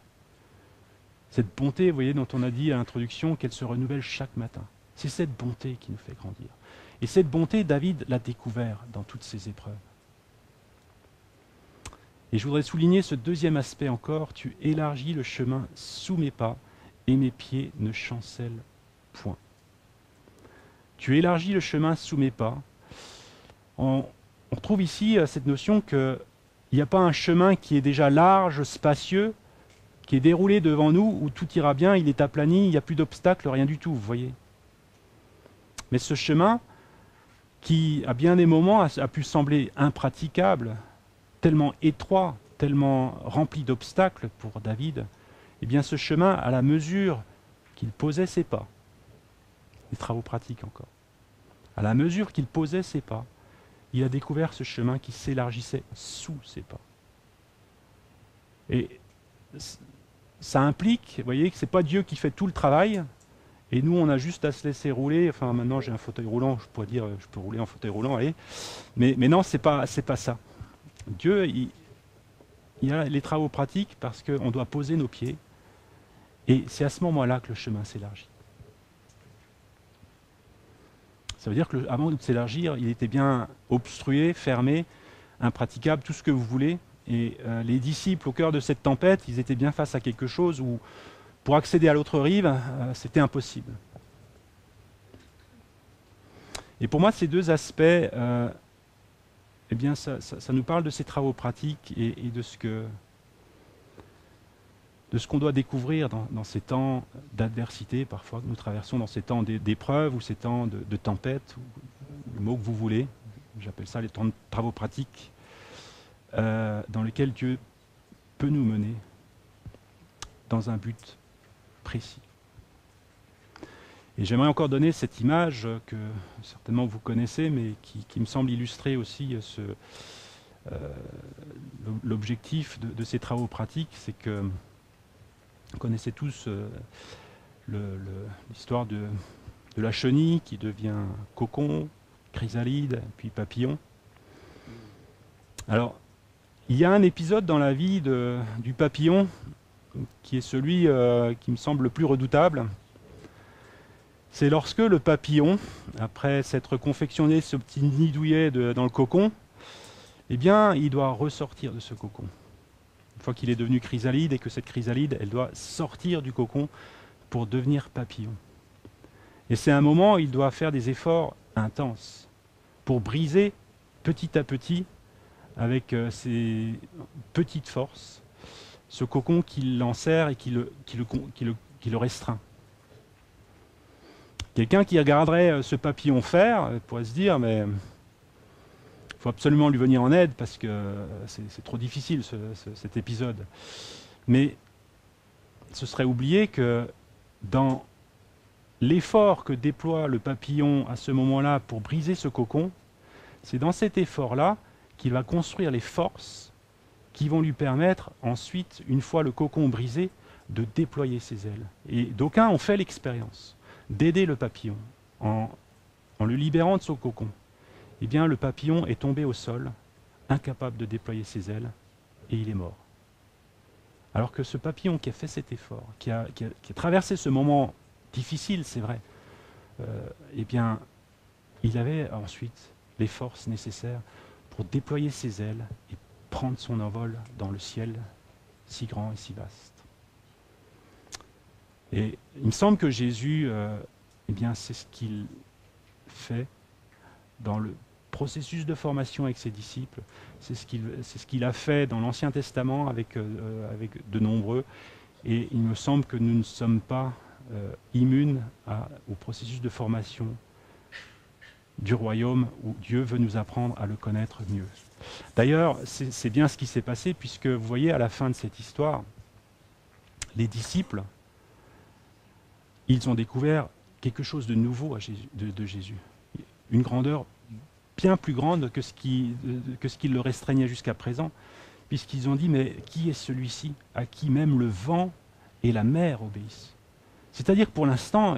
Cette bonté, vous voyez, dont on a dit à l'introduction qu'elle se renouvelle chaque matin. C'est cette bonté qui nous fait grandir. Et cette bonté, David l'a découvert dans toutes ses épreuves. Et je voudrais souligner ce deuxième aspect encore. Tu élargis le chemin sous mes pas et mes pieds ne chancellent point. Tu élargis le chemin sous mes pas. On retrouve ici cette notion que il n'y a pas un chemin qui est déjà large, spacieux, qui est déroulé devant nous, où tout ira bien, il est aplani, il n'y a plus d'obstacles, rien du tout, vous voyez. Mais ce chemin, qui à bien des moments a pu sembler impraticable, tellement étroit, tellement rempli d'obstacles pour David, eh bien ce chemin, à la mesure qu'il posait ses pas, les travaux pratiques encore, à la mesure qu'il posait ses pas, il a découvert ce chemin qui s'élargissait sous ses pas. Et ça implique, vous voyez, que ce n'est pas Dieu qui fait tout le travail, Et nous, on a juste à se laisser rouler. Enfin, maintenant, j'ai un fauteuil roulant, je pourrais dire, je peux rouler en fauteuil roulant, allez. Mais non, c'est pas ça. Dieu, il y a les travaux pratiques parce qu'on doit poser nos pieds. Et c'est à ce moment-là que le chemin s'élargit. Ça veut dire qu'avant de s'élargir, il était bien obstrué, fermé, impraticable, tout ce que vous voulez. Et les disciples, au cœur de cette tempête, ils étaient bien face à quelque chose où, pour accéder à l'autre rive, c'était impossible. Et pour moi, ces deux aspects, eh bien, ça nous parle de ces travaux pratiques et de ce qu'on doit découvrir dans ces temps d'adversité, parfois que nous traversons, dans ces temps d'épreuve ou ces temps de tempête, ou le mot que vous voulez. J'appelle ça les temps de travaux pratiques, dans lesquels Dieu peut nous mener dans un but précis. Et j'aimerais encore donner cette image que certainement vous connaissez, mais qui me semble illustrer aussi l'objectif de ces travaux pratiques, c'est que vous connaissez tous l'histoire de la chenille qui devient cocon, chrysalide, puis papillon. Alors, il y a un épisode dans la vie du papillon qui est celui qui me semble le plus redoutable. C'est lorsque le papillon, après s'être confectionné ce petit nid douillet dans le cocon, eh bien, il doit ressortir de ce cocon. Une fois qu'il est devenu chrysalide et que cette chrysalide, elle doit sortir du cocon pour devenir papillon. Et c'est un moment où il doit faire des efforts intenses pour briser petit à petit, avec ses petites forces, ce cocon qui l'enserre et qui le restreint. Quelqu'un qui regarderait ce papillon faire pourrait se dire, mais il faut absolument lui venir en aide parce que c'est trop difficile cet épisode. Mais ce serait oublier que dans l'effort que déploie le papillon à ce moment-là pour briser ce cocon, c'est dans cet effort-là qu'il va construire les forces qui vont lui permettre ensuite, une fois le cocon brisé, de déployer ses ailes. Et d'aucuns ont fait l'expérience d'aider le papillon en le libérant de son cocon. Eh bien, le papillon est tombé au sol, incapable de déployer ses ailes, et il est mort. Alors que ce papillon qui a fait cet effort, qui a traversé ce moment difficile, c'est vrai, eh bien, il avait ensuite les forces nécessaires pour déployer ses ailes et prendre son envol dans le ciel si grand et si vaste. Et il me semble que Jésus, eh bien, c'est ce qu'il fait dans le processus de formation avec ses disciples. C'est ce qu'il a fait dans l'Ancien Testament avec de nombreux. Et il me semble que nous ne sommes pas immunes au processus de formation du royaume où Dieu veut nous apprendre à le connaître mieux. D'ailleurs, c'est bien ce qui s'est passé, puisque vous voyez à la fin de cette histoire, les disciples, ils ont découvert quelque chose de nouveau de Jésus. Une grandeur bien plus grande que ce qui le restreignait jusqu'à présent, puisqu'ils ont dit, mais qui est celui-ci à qui même le vent et la mer obéissent? C'est-à-dire que pour l'instant,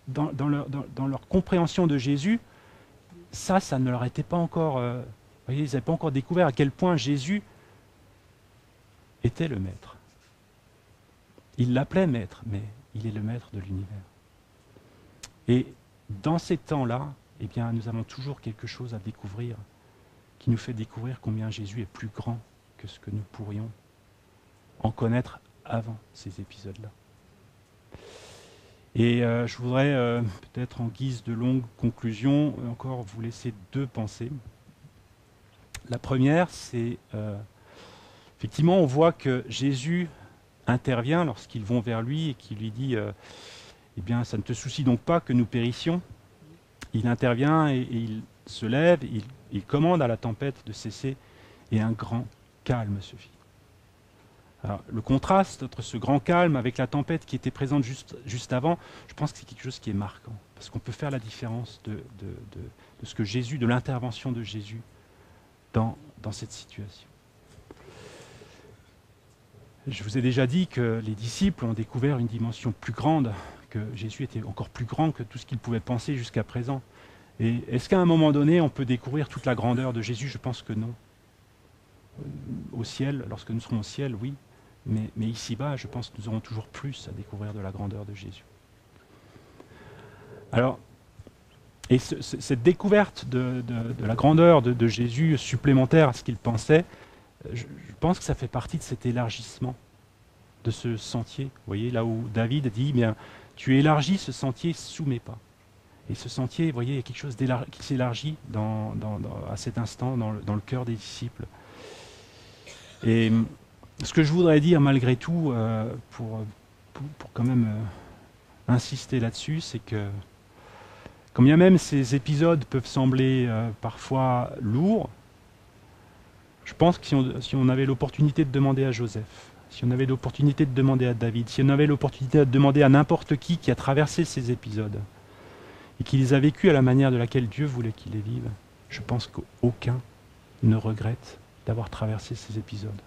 dans leur compréhension de Jésus, ça ne leur était pas encore... vous voyez, ils n'avaient pas encore découvert à quel point Jésus était le maître. Ils l'appelaient maître, mais il est le maître de l'univers. Et dans ces temps-là, eh bien, nous avons toujours quelque chose à découvrir qui nous fait découvrir combien Jésus est plus grand que ce que nous pourrions en connaître avant ces épisodes-là. Et je voudrais peut-être en guise de longue conclusion encore vous laisser deux pensées. La première, c'est effectivement on voit que Jésus intervient lorsqu'ils vont vers lui et qu'il lui dit eh bien ça ne te soucie donc pas que nous périssions. Il intervient et il se lève, il commande à la tempête de cesser et un grand calme se fit. Alors, le contraste entre ce grand calme avec la tempête qui était présente juste avant, je pense que c'est quelque chose qui est marquant, parce qu'on peut faire la différence de ce que Jésus, de l'intervention de Jésus dans cette situation. Je vous ai déjà dit que les disciples ont découvert une dimension plus grande que Jésus était encore plus grand que tout ce qu'ils pouvaient penser jusqu'à présent. Et est-ce qu'à un moment donné, on peut découvrir toute la grandeur de Jésus? Je pense que non. Au ciel, lorsque nous serons au ciel, oui. Mais ici-bas, je pense que nous aurons toujours plus à découvrir de la grandeur de Jésus. Alors, et cette découverte de la grandeur de Jésus supplémentaire à ce qu'il pensait, je pense que ça fait partie de cet élargissement, de ce sentier. Vous voyez, là où David dit, bien, tu élargis ce sentier sous mes pas. Et ce sentier, vous voyez, il y a quelque chose qui s'élargit à cet instant dans le cœur des disciples. Et ce que je voudrais dire malgré tout, pour quand même insister là-dessus, c'est que, quand bien même ces épisodes peuvent sembler parfois lourds, je pense que si on avait l'opportunité de demander à Joseph, si on avait l'opportunité de demander à David, si on avait l'opportunité de demander à n'importe qui a traversé ces épisodes, et qui les a vécus à la manière de laquelle Dieu voulait qu'ils les vivent, je pense qu'aucun ne regrette d'avoir traversé ces épisodes.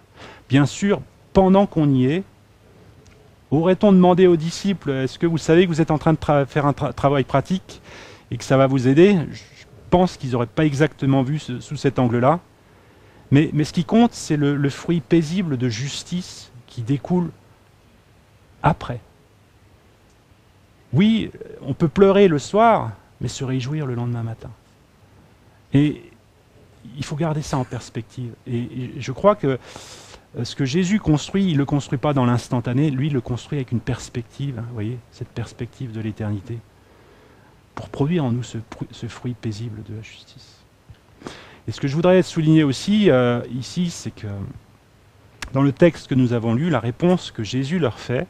Bien sûr, pendant qu'on y est, aurait-on demandé aux disciples, est-ce que vous savez que vous êtes en train de faire un travail pratique et que ça va vous aider? Je pense qu'ils n'auraient pas exactement vu sous cet angle-là. Mais ce qui compte, c'est le fruit paisible de justice qui découle après. Oui, on peut pleurer le soir, mais se réjouir le lendemain matin. Et il faut garder ça en perspective. Et je crois que ce que Jésus construit, il ne le construit pas dans l'instantané, lui il le construit avec une perspective, vous voyez, cette perspective de l'éternité, pour produire en nous ce fruit paisible de la justice. Et ce que je voudrais souligner aussi ici, c'est que dans le texte que nous avons lu, la réponse que Jésus leur fait,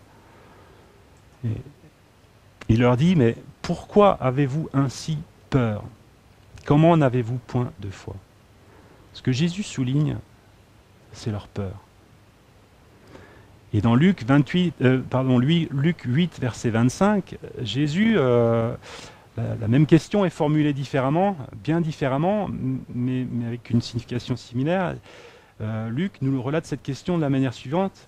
il leur dit, mais pourquoi avez-vous ainsi peur? Comment n'avez-vous point de foi? Ce que Jésus souligne, c'est leur peur. Et dans Luc 8, verset 25, Jésus, la même question est formulée différemment, bien différemment, mais avec une signification similaire. Luc nous relate cette question de la manière suivante.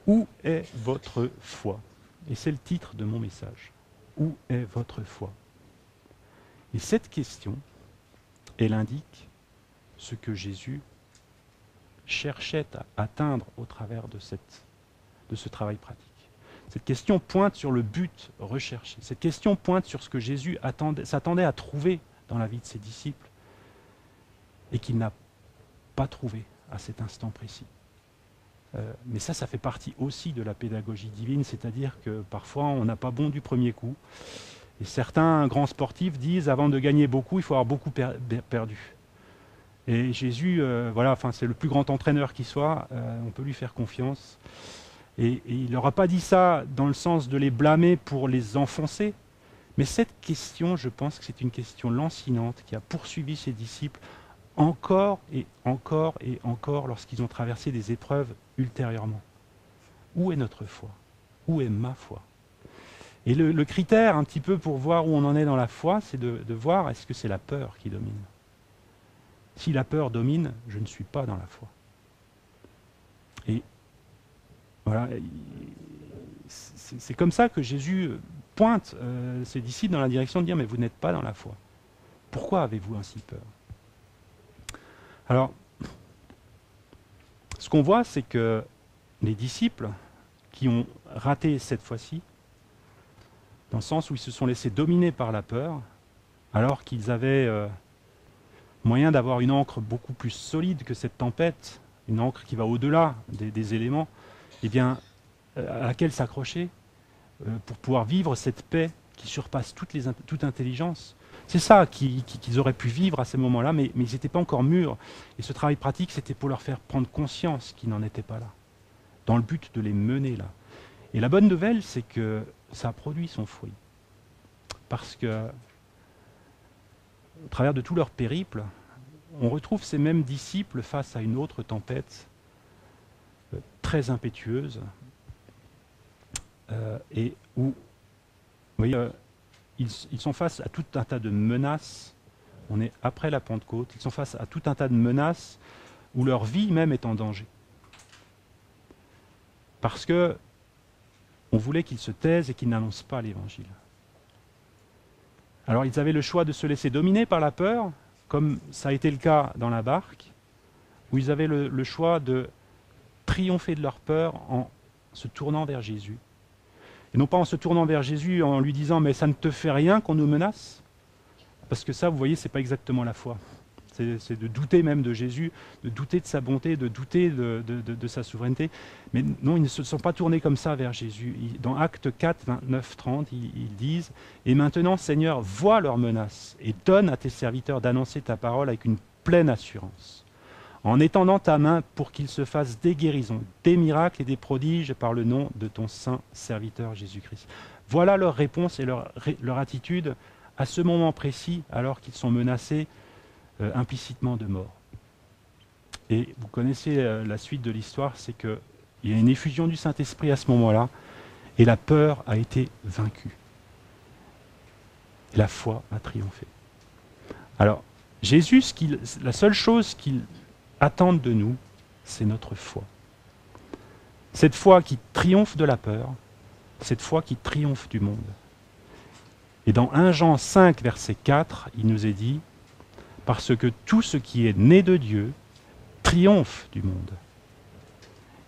Où est votre foi? Et c'est le titre de mon message. Où est votre foi? Et cette question, elle indique ce que Jésus cherchait à atteindre au travers de ce travail pratique. Cette question pointe sur le but recherché. Cette question pointe sur ce que Jésus s'attendait à trouver dans la vie de ses disciples et qu'il n'a pas trouvé à cet instant précis. Mais ça fait partie aussi de la pédagogie divine, c'est-à-dire que parfois on n'a pas bon du premier coup. Et certains grands sportifs disent, avant de gagner beaucoup, il faut avoir beaucoup perdu. Et Jésus, c'est le plus grand entraîneur qui soit, on peut lui faire confiance. Et il n'aura pas dit ça dans le sens de les blâmer pour les enfoncer, mais cette question, je pense que c'est une question lancinante qui a poursuivi ses disciples encore et encore et encore lorsqu'ils ont traversé des épreuves ultérieurement. Où est notre foi? Où est ma foi? Et le critère, un petit peu pour voir où on en est dans la foi, c'est de voir est-ce que c'est la peur qui domine. Si la peur domine, je ne suis pas dans la foi. Et voilà, c'est comme ça que Jésus pointe ses disciples dans la direction de dire, mais vous n'êtes pas dans la foi. Pourquoi avez-vous ainsi peur? Alors, ce qu'on voit, c'est que les disciples qui ont raté cette fois-ci, dans le sens où ils se sont laissés dominer par la peur, alors qu'ils avaient moyen d'avoir une ancre beaucoup plus solide que cette tempête, une ancre qui va au-delà des éléments, eh bien, à laquelle s'accrocher pour pouvoir vivre cette paix qui surpasse toute intelligence. C'est ça qu'ils auraient pu vivre à ces moments-là, mais ils n'étaient pas encore mûrs. Et ce travail pratique, c'était pour leur faire prendre conscience qu'ils n'en étaient pas là, dans le but de les mener là. Et la bonne nouvelle, c'est que ça a produit son fruit. Parce que, au travers de tout leur périple, on retrouve ces mêmes disciples face à une autre tempête très impétueuse, et où, vous voyez, ils sont face à tout un tas de menaces. On est après la Pentecôte, ils sont face à tout un tas de menaces où leur vie même est en danger. Parce que on voulait qu'ils se taisent et qu'ils n'annoncent pas l'Évangile. Alors ils avaient le choix de se laisser dominer par la peur, comme ça a été le cas dans la barque, ou ils avaient le choix de triompher de leur peur en se tournant vers Jésus. Et non pas en se tournant vers Jésus en lui disant « mais ça ne te fait rien qu'on nous menace ?» Parce que ça, vous voyez, ce n'est pas exactement la foi. C'est de douter même de Jésus, de douter de sa bonté, de douter de sa souveraineté. Mais non, ils ne se sont pas tournés comme ça vers Jésus. Dans Actes 4, 29, 30, ils disent « Et maintenant, Seigneur, vois leurs menaces et donne à tes serviteurs d'annoncer ta parole avec une pleine assurance, en étendant ta main pour qu'ils se fassent des guérisons, des miracles et des prodiges par le nom de ton saint serviteur Jésus-Christ. » Voilà leur réponse et leur attitude à ce moment précis, alors qu'ils sont menacés implicitement de mort. Et vous connaissez la suite de l'histoire, c'est qu'il y a une effusion du Saint-Esprit à ce moment-là, et la peur a été vaincue. Et la foi a triomphé. Alors, Jésus, la seule chose qu'il attend de nous, c'est notre foi. Cette foi qui triomphe de la peur, cette foi qui triomphe du monde. Et dans 1 Jean 5, verset 4, il nous est dit « Parce que tout ce qui est né de Dieu triomphe du monde.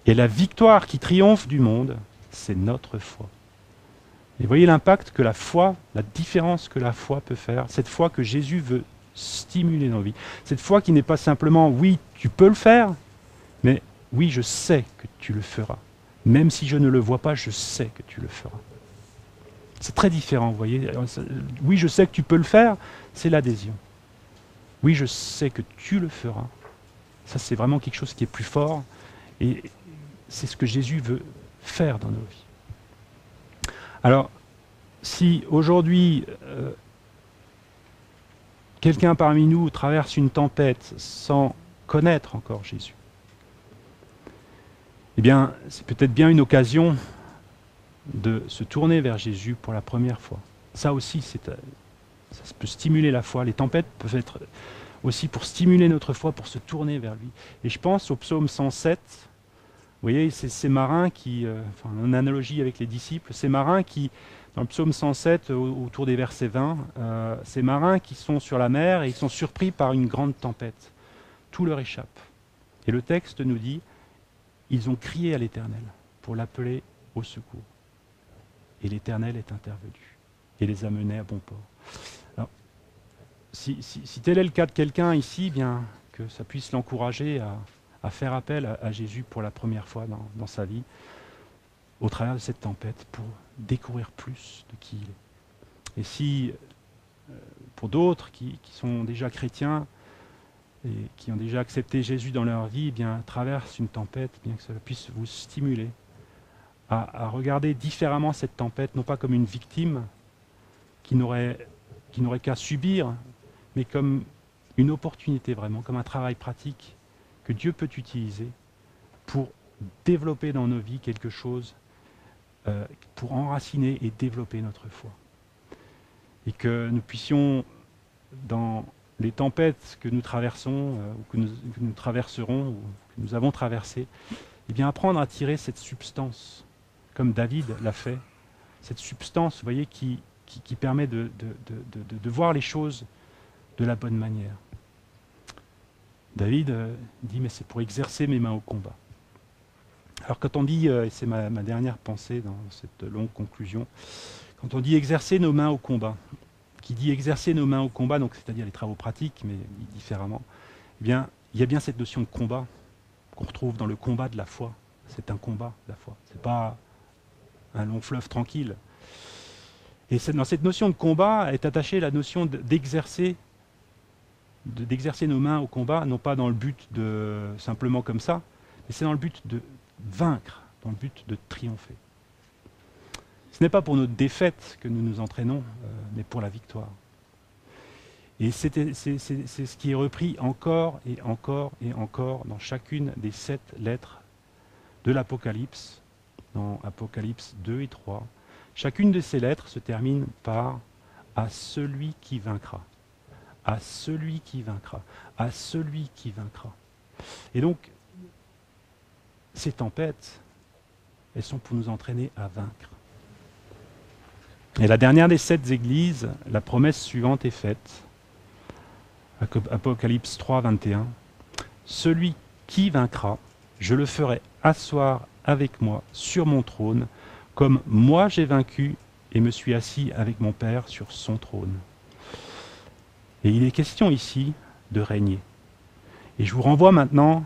Et la victoire qui triomphe du monde, c'est notre foi. » Et voyez l'impact que la foi, la différence que la foi peut faire, cette foi que Jésus veut stimuler nos vies. Cette foi qui n'est pas simplement « oui, tu peux le faire », mais « oui, je sais que tu le feras. Même si je ne le vois pas, je sais que tu le feras. » C'est très différent, vous voyez. Oui, je sais que tu peux le faire, c'est l'adhésion. Oui, je sais que tu le feras. Ça, c'est vraiment quelque chose qui est plus fort. Et c'est ce que Jésus veut faire dans nos vies. Alors, si aujourd'hui, quelqu'un parmi nous traverse une tempête sans connaître encore Jésus, eh bien, c'est peut-être bien une occasion de se tourner vers Jésus pour la première fois. Ça aussi, ça peut stimuler la foi. Les tempêtes peuvent être aussi pour stimuler notre foi, pour se tourner vers lui. Et je pense au psaume 107. Vous voyez, c'est ces marins qui, en analogie avec les disciples, ces marins qui, dans le psaume 107, autour des versets 20, ces marins qui sont sur la mer et ils sont surpris par une grande tempête. Tout leur échappe. Et le texte nous dit, ils ont crié à l'Éternel pour l'appeler au secours. Et l'Éternel est intervenu et les a menés à bon port. Alors, si tel est le cas de quelqu'un ici, bien que ça puisse l'encourager à faire appel à Jésus pour la première fois dans sa vie, au travers de cette tempête, pour découvrir plus de qui il est. Et si, pour d'autres qui sont déjà chrétiens et qui ont déjà accepté Jésus dans leur vie, bien traverse une tempête, bien que cela puisse vous stimuler à regarder différemment cette tempête, non pas comme une victime qui n'aurait qu'à subir, mais comme une opportunité vraiment, comme un travail pratique que Dieu peut utiliser pour développer dans nos vies quelque chose, pour enraciner et développer notre foi. Et que nous puissions, dans les tempêtes que nous traversons, ou que nous traverserons, ou que nous avons traversées, eh bien apprendre à tirer cette substance, comme David l'a fait, cette substance, vous voyez, qui permet de voir les choses de la bonne manière. David dit, mais c'est pour exercer mes mains au combat. Alors quand on dit, et c'est ma dernière pensée dans cette longue conclusion, quand on dit exercer nos mains au combat, qui dit exercer nos mains au combat, donc c'est-à-dire les travaux pratiques, mais différemment, eh bien, il y a bien cette notion de combat qu'on retrouve dans le combat de la foi. C'est un combat, la foi. C'est pas un long fleuve tranquille. Et dans cette notion de combat est attachée la notion d'exercer nos mains au combat, non pas dans le but de simplement comme ça, mais c'est dans le but de vaincre, dans le but de triompher. Ce n'est pas pour notre défaite que nous nous entraînons, mais pour la victoire. Et c'est ce qui est repris encore et encore et encore dans chacune des 7 lettres de l'Apocalypse, dans Apocalypse 2 et 3. Chacune de ces lettres se termine par « à celui qui vaincra ». À celui qui vaincra. À celui qui vaincra. Et donc, ces tempêtes, elles sont pour nous entraîner à vaincre. Et la dernière des 7 églises, la promesse suivante est faite. Apocalypse 3, 21. Celui qui vaincra, je le ferai asseoir avec moi sur mon trône, comme moi j'ai vaincu et me suis assis avec mon Père sur son trône. Et il est question ici de régner. Et je vous renvoie maintenant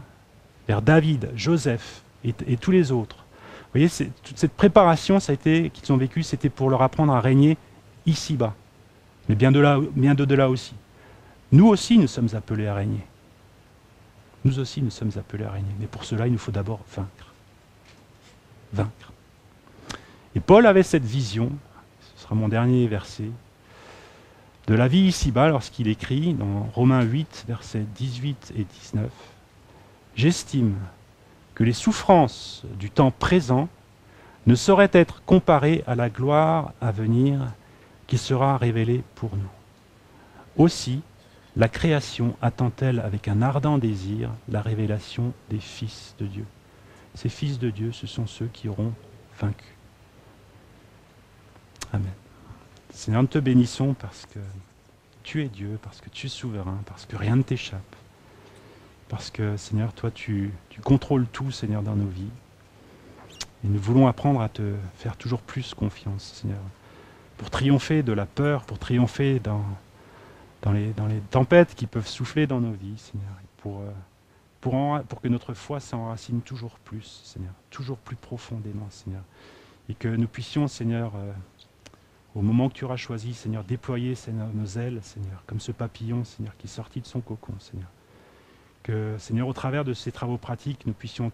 vers David, Joseph et tous les autres. Vous voyez, toute cette préparation qu'ils ont vécue, c'était pour leur apprendre à régner ici-bas, mais bien d'au-delà aussi. Nous aussi, nous sommes appelés à régner. Nous aussi, nous sommes appelés à régner. Mais pour cela, il nous faut d'abord vaincre. Vaincre. Et Paul avait cette vision, ce sera mon dernier verset, de la vie ici-bas lorsqu'il écrit dans Romains 8, versets 18 et 19, « J'estime que les souffrances du temps présent ne sauraient être comparées à la gloire à venir qui sera révélée pour nous. Aussi, la création attend-elle avec un ardent désir la révélation des fils de Dieu. » Ces fils de Dieu, ce sont ceux qui auront vaincu. Amen. Seigneur, nous te bénissons parce que tu es Dieu, parce que tu es souverain, parce que rien ne t'échappe. Parce que, Seigneur, toi, tu contrôles tout, Seigneur, dans nos vies. Et nous voulons apprendre à te faire toujours plus confiance, Seigneur, pour triompher de la peur, pour triompher dans les tempêtes qui peuvent souffler dans nos vies, Seigneur, pour que notre foi s'enracine toujours plus, Seigneur, toujours plus profondément, Seigneur. Et que nous puissions, Seigneur, au moment que tu auras choisi, Seigneur, déployer, Seigneur, nos ailes, Seigneur, comme ce papillon, Seigneur, qui est sorti de son cocon, Seigneur. Que, Seigneur, au travers de ces travaux pratiques, nous puissions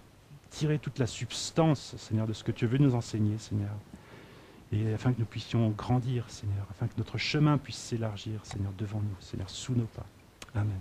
tirer toute la substance, Seigneur, de ce que tu veux nous enseigner, Seigneur. Et afin que nous puissions grandir, Seigneur, afin que notre chemin puisse s'élargir, Seigneur, devant nous, Seigneur, sous nos pas. Amen.